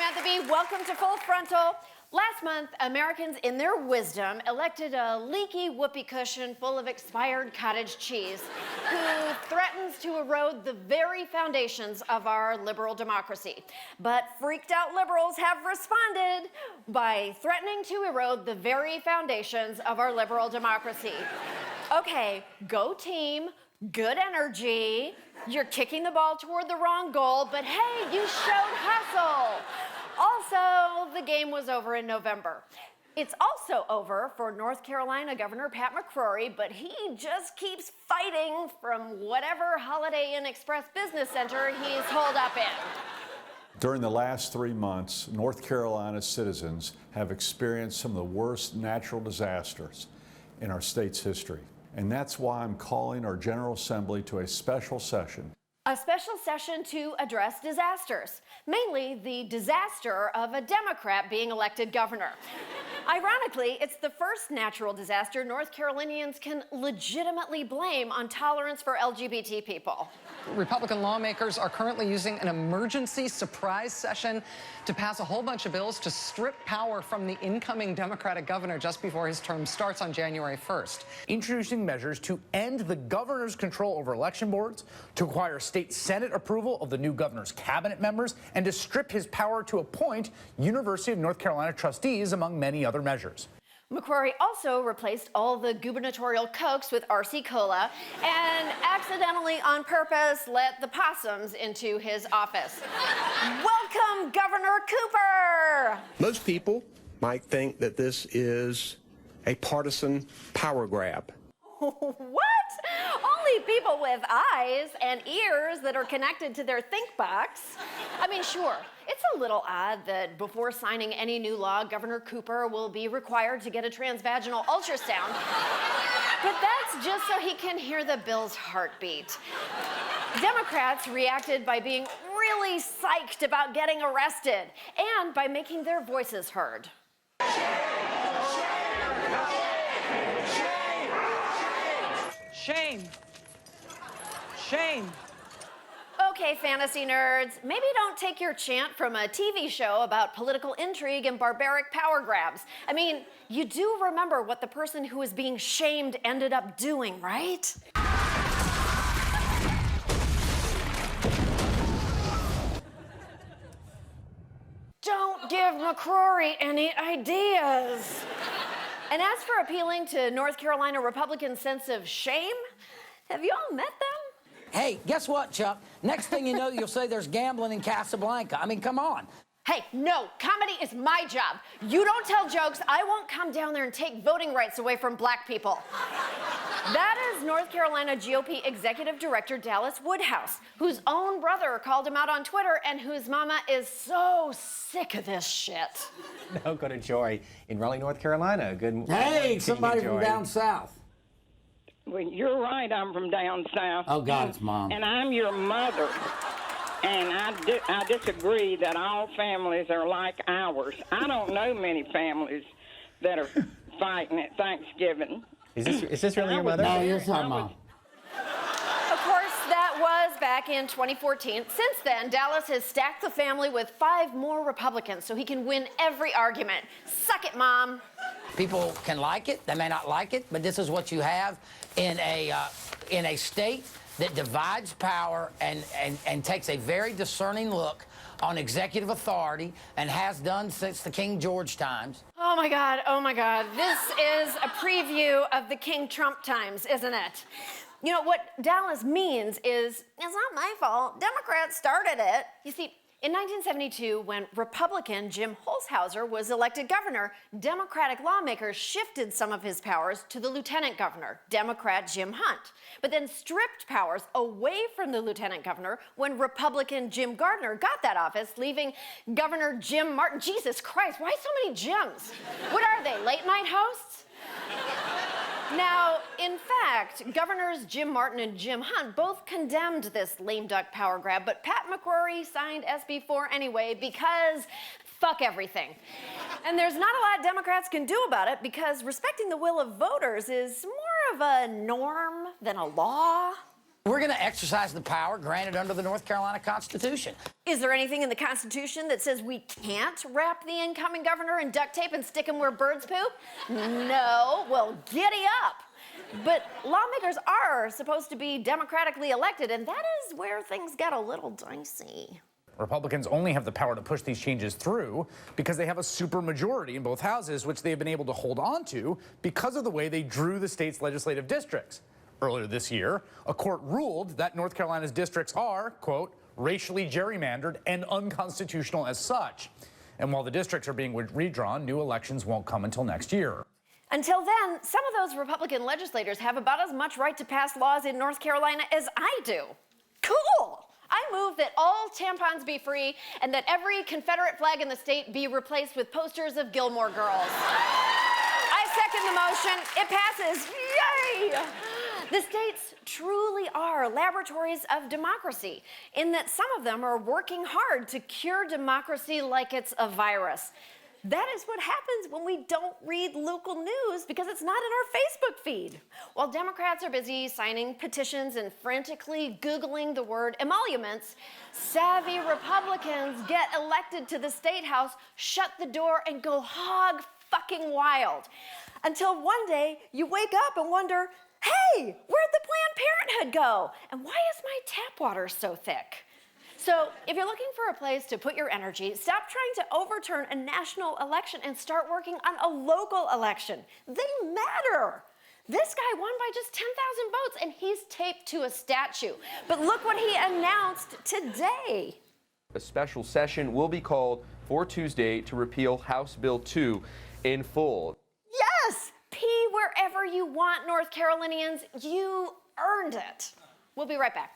Samantha B. Welcome to Full Frontal. Last month, Americans in their wisdom elected a leaky whoopee cushion full of expired cottage cheese who threatens to erode the very foundations of our liberal democracy. But freaked out liberals have responded by threatening to erode the very foundations of our liberal democracy. Okay, go team, good energy. You're kicking the ball toward the wrong goal, but hey, you showed hustle. Also, the game was over in November. It's also over for North Carolina Governor Pat McCrory, but he just keeps fighting from whatever Holiday Inn Express business center he's holed up in. During the last 3 months, North Carolina citizens have experienced some of the worst natural disasters in our state's history. And that's why I'm calling our General Assembly to a special session. A special session to address disasters, mainly the disaster of a Democrat being elected governor. Ironically, it's the first natural disaster North Carolinians can legitimately blame on tolerance for LGBT people. Republican lawmakers are currently using an emergency surprise session to pass a whole bunch of bills to strip power from the incoming Democratic governor just before his term starts on January 1st. Introducing measures to end the governor's control over election boards, to acquire state Senate approval of the new governor's cabinet members, and to strip his power to appoint University of North Carolina trustees, among many other measures. McCrory also replaced all the gubernatorial Cokes with RC Cola and accidentally on purpose let the possums into his office. Welcome, Governor Cooper! Most people might think that this is a partisan power grab. What? Only people with eyes and ears that are connected to their think box. I mean, sure, it's a little odd that before signing any new law, Governor Cooper will be required to get a transvaginal ultrasound. But that's just so he can hear the bill's heartbeat. Democrats reacted by being really psyched about getting arrested and by making their voices heard. Shame. Shame. Okay, fantasy nerds, maybe don't take your chant from a TV show about political intrigue and barbaric power grabs. I mean, you do remember what the person who was being shamed ended up doing, right? Don't give McCrory any ideas. And as for appealing to North Carolina Republicans' sense of shame, have you all met them? Hey, guess what, Chuck? Next thing you know, you'll say there's gambling in Casablanca. I mean, come on. Hey, no, comedy is my job. You don't tell jokes, I won't come down there and take voting rights away from black people. That is North Carolina GOP Executive Director Dallas Woodhouse, whose own brother called him out on Twitter and whose mama is so sick of this shit. No, go to Joy in Raleigh, North Carolina. Good morning. Hey, somebody from Joy. down south. Well, you're right, I'm from down south. Oh, God, it's Mom. And I'm your mother. And I disagree that all families are like ours. I don't know many families that are fighting at Thanksgiving. Is this really your mother? No, it's not Mom. Of course, that was back in 2014. Since then, Dallas has stacked the family with 5 more Republicans so he can win every argument. Suck it, Mom. People can like it, they may not like it, but this is what you have in a state that divides power and takes a very discerning look on executive authority and has done since the King George times. Oh my God. This is a preview of the King Trump times, isn't it? You know, what Dallas means is, it's not my fault. Democrats started it. You see, in 1972, when Republican Jim Holshouser was elected governor, Democratic lawmakers shifted some of his powers to the lieutenant governor, Democrat Jim Hunt, but then stripped powers away from the lieutenant governor when Republican Jim Gardner got that office, leaving Governor Jim Martin. Jesus Christ, why so many Jims? What are they, late night hosts? Now, in fact, Governors Jim Martin and Jim Hunt both condemned this lame duck power grab, but Pat McCrory signed SB 4 anyway because fuck everything. And there's not a lot Democrats can do about it because respecting the will of voters is more of a norm than a law. We're going to exercise the power granted under the North Carolina Constitution. Is there anything in the Constitution that says we can't wrap the incoming governor in duct tape and stick him where birds poop? No. Well, giddy up. But lawmakers are supposed to be democratically elected, and that is where things get a little dicey. Republicans only have the power to push these changes through because they have a supermajority in both houses, which they've been able to hold on to because of the way they drew the state's legislative districts. Earlier this year, a court ruled that North Carolina's districts are, quote, racially gerrymandered and unconstitutional as such. And while the districts are being redrawn, new elections won't come until next year. Until then, some of those Republican legislators have about as much right to pass laws in North Carolina as I do. Cool! I move that all tampons be free and that every Confederate flag in the state be replaced with posters of Gilmore Girls. I second the motion. It passes. Yay! The states truly are laboratories of democracy, in that some of them are working hard to cure democracy like it's a virus. That is what happens when we don't read local news because it's not in our Facebook feed. While Democrats are busy signing petitions and frantically Googling the word emoluments, savvy Republicans get elected to the State House, shut the door, and go hog fucking wild. Until one day you wake up and wonder, hey, where'd the Planned Parenthood go? And why is my tap water so thick? So if you're looking for a place to put your energy, stop trying to overturn a national election and start working on a local election. They matter. This guy won by just 10,000 votes and he's taped to a statue. But look what he announced today. A special session will be called for Tuesday to repeal House Bill 2 in full. Yes! Pee wherever you want, North Carolinians. You earned it. We'll be right back.